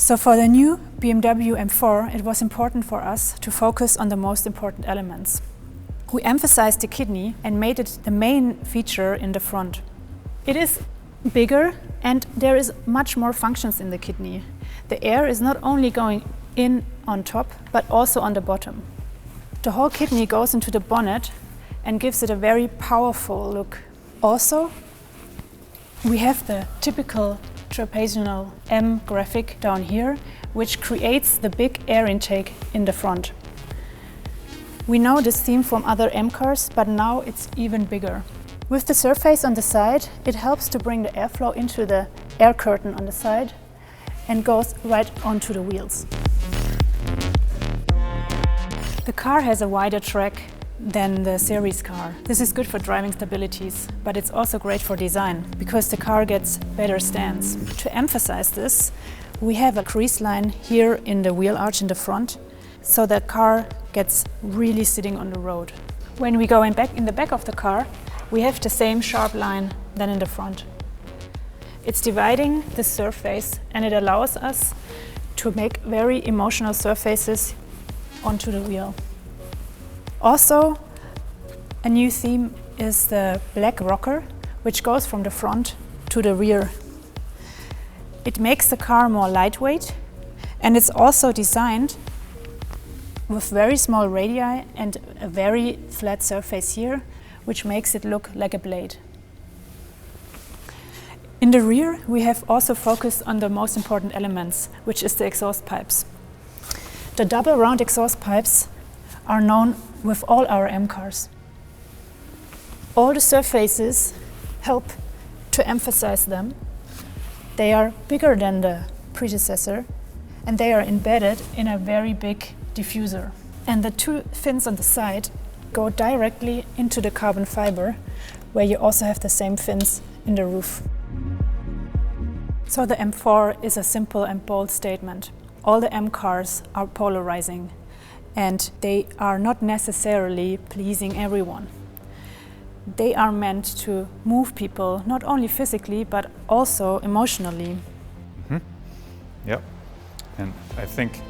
So for the new BMW M4, it was important for us to focus on the most important elements. We emphasized the kidney and made it the main feature in the front. It is bigger and there is much more functions in the kidney. The air is not only going in on top, but also on the bottom. The whole kidney goes into the bonnet and gives it a very powerful look. Also, we have the typical trapezoidal M graphic down here, which creates the big air intake in the front. We know this theme from other M cars, but now it's even bigger. With the surface on the side, it helps to bring the airflow into the air curtain on the side and goes right onto the wheels. The car has a wider track than the series car. This is good for driving stabilities, but it's also great for design because the car gets better stance. To emphasize this, we have a crease line here in the wheel arch in the front, so the car gets really sitting on the road. When we go in the back of the car, we have the same sharp line than in the front. It's dividing the surface and it allows us to make very emotional surfaces onto the wheel. Also, a new theme is the black rocker, which goes from the front to the rear. It makes the car more lightweight, and it's also designed with very small radii and a very flat surface here, which makes it look like a blade. In the rear, we have also focused on the most important elements, which is the exhaust pipes. The double round exhaust pipes are known with all our M cars. All the surfaces help to emphasize them. They are bigger than the predecessor and they are embedded in a very big diffuser. And the two fins on the side go directly into the carbon fiber, where you also have the same fins in the roof. So the M4 is a simple and bold statement. All the M cars are polarizing, and they are not necessarily pleasing everyone. They are meant to move people, not only physically, but also emotionally. Yep. And I think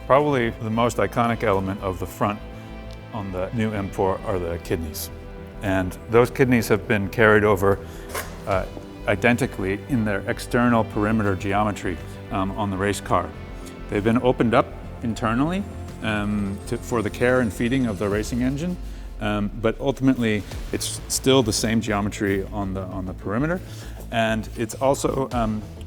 probably the most iconic element of the front on the new M4 are the kidneys. And those kidneys have been carried over identically in their external perimeter geometry on the race car. They've been opened up internally for the care and feeding of the racing engine, but ultimately it's still the same geometry on the perimeter, and it's also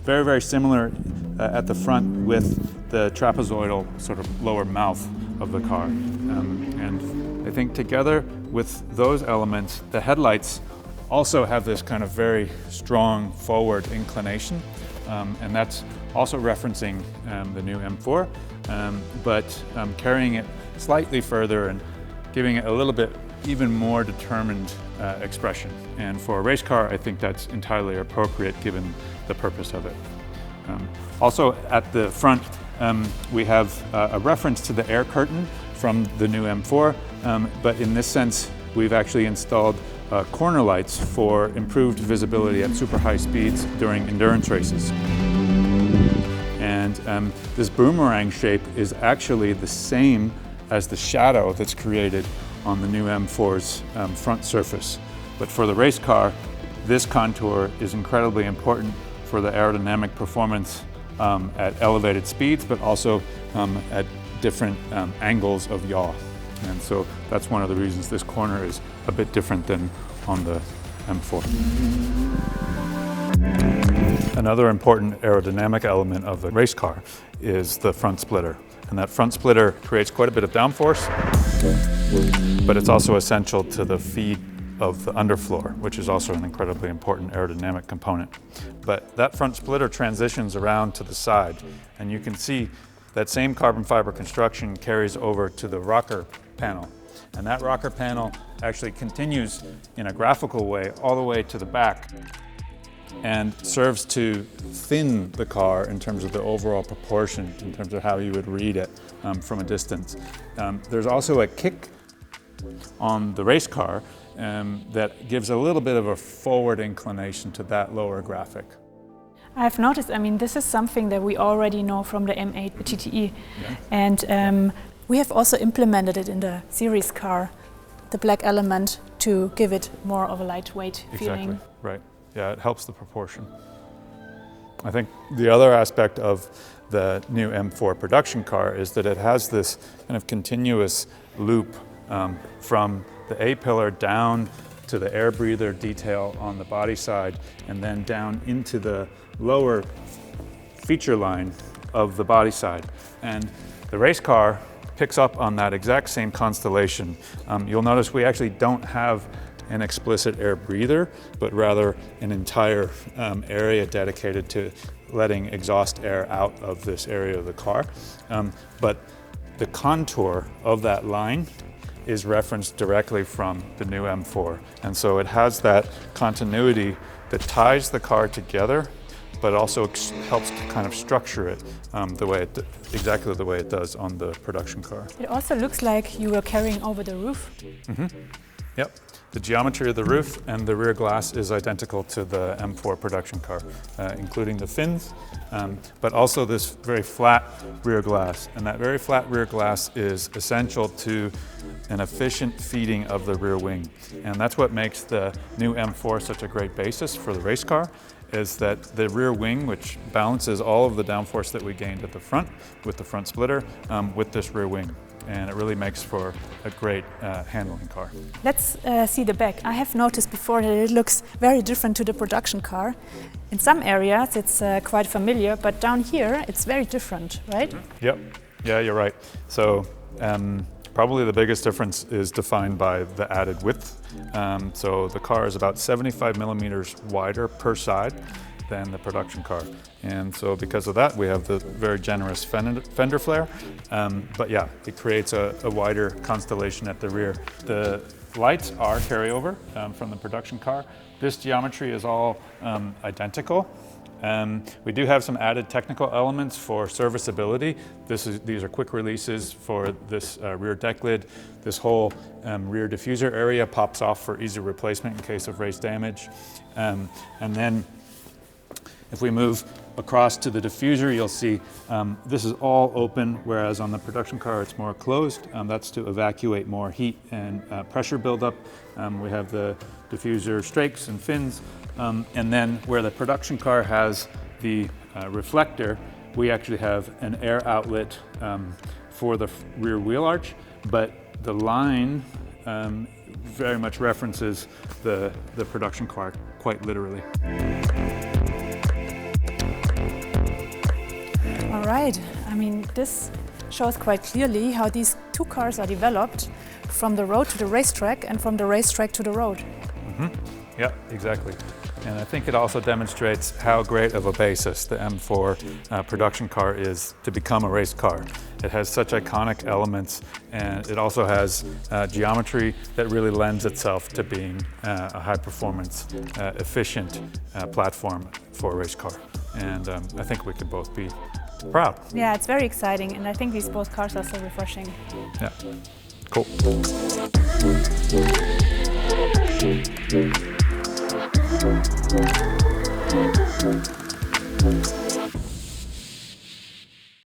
very, very similar at the front with the trapezoidal sort of lower mouth of the car. And I think together with those elements, the headlights also have this kind of very strong forward inclination, and that's also referencing the new M4, but carrying it slightly further and giving it a little bit even more determined expression. And for a race car, I think that's entirely appropriate given the purpose of it. Also at the front, we have a reference to the air curtain from the new M4, but in this sense, we've actually installed corner lights for improved visibility at super high speeds during endurance races. And this boomerang shape is actually the same as the shadow that's created on the new M4's front surface. But for the race car, this contour is incredibly important for the aerodynamic performance at elevated speeds, but also at different angles of yaw. And so that's one of the reasons this corner is a bit different than on the M4. Another important aerodynamic element of the race car is the front splitter. And that front splitter creates quite a bit of downforce, but it's also essential to the feed of the underfloor, which is also an incredibly important aerodynamic component. But that front splitter transitions around to the side, and you can see that same carbon fiber construction carries over to the rocker panel. And that rocker panel actually continues in a graphical way all the way to the back and serves to thin the car in terms of the overall proportion, in terms of how you would read it from a distance. There's also a kick on the race car that gives a little bit of a forward inclination to that lower graphic. I've noticed, I mean, this is something that we already know from the M8 TTE. Yeah. And we have also implemented it in the series car, the black element, to give it more of a lightweight feeling. Exactly, right. Yeah, it helps the proportion. I think the other aspect of the new M4 production car is that it has this kind of continuous loop from the A-pillar down to the air breather detail on the body side, and then down into the lower feature line of the body side. And the race car picks up on that exact same constellation. You'll notice we actually don't have an explicit air breather, but rather an entire area dedicated to letting exhaust air out of this area of the car. But the contour of that line is referenced directly from the new M4. And so it has that continuity that ties the car together, but also helps to kind of structure it exactly the way it does on the production car. It also looks like you were carrying over the roof. Mm-hmm. Yep. The geometry of the roof and the rear glass is identical to the M4 production car, including the fins, but also this very flat rear glass. And that very flat rear glass is essential to an efficient feeding of the rear wing. And that's what makes the new M4 such a great basis for the race car, is that the rear wing, which balances all of the downforce that we gained at the front with the front splitter, with this rear wing. And it really makes for a great handling car. Let's see the back. I have noticed before that it looks very different to the production car. In some areas it's quite familiar, but down here it's very different, right? Mm-hmm. Yep, yeah, you're right. So probably the biggest difference is defined by the added width. So the car is about 75 millimeters wider per side than the production car. And so because of that, we have the very generous fender flare. But yeah, it creates a wider constellation at the rear. The lights are carryover from the production car. This geometry is all identical. We do have some added technical elements for serviceability. These are quick releases for this rear deck lid. This whole rear diffuser area pops off for easy replacement in case of race damage. And then if we move across to the diffuser, you'll see this is all open, whereas on the production car it's more closed. That's to evacuate more heat and pressure buildup. We have the diffuser strakes and fins. And then where the production car has the reflector, we actually have an air outlet for the rear wheel arch, but the line very much references the production car quite literally. All right, I mean, this shows quite clearly how these two cars are developed from the road to the racetrack and from the racetrack to the road. Mm-hmm. Yeah, exactly. And I think it also demonstrates how great of a basis the M4 production car is to become a race car. It has such iconic elements, and it also has geometry that really lends itself to being a high-performance, efficient platform for a race car. And I think we could both be proud. Yeah, it's very exciting, and I think these both cars are so refreshing. Yeah, cool.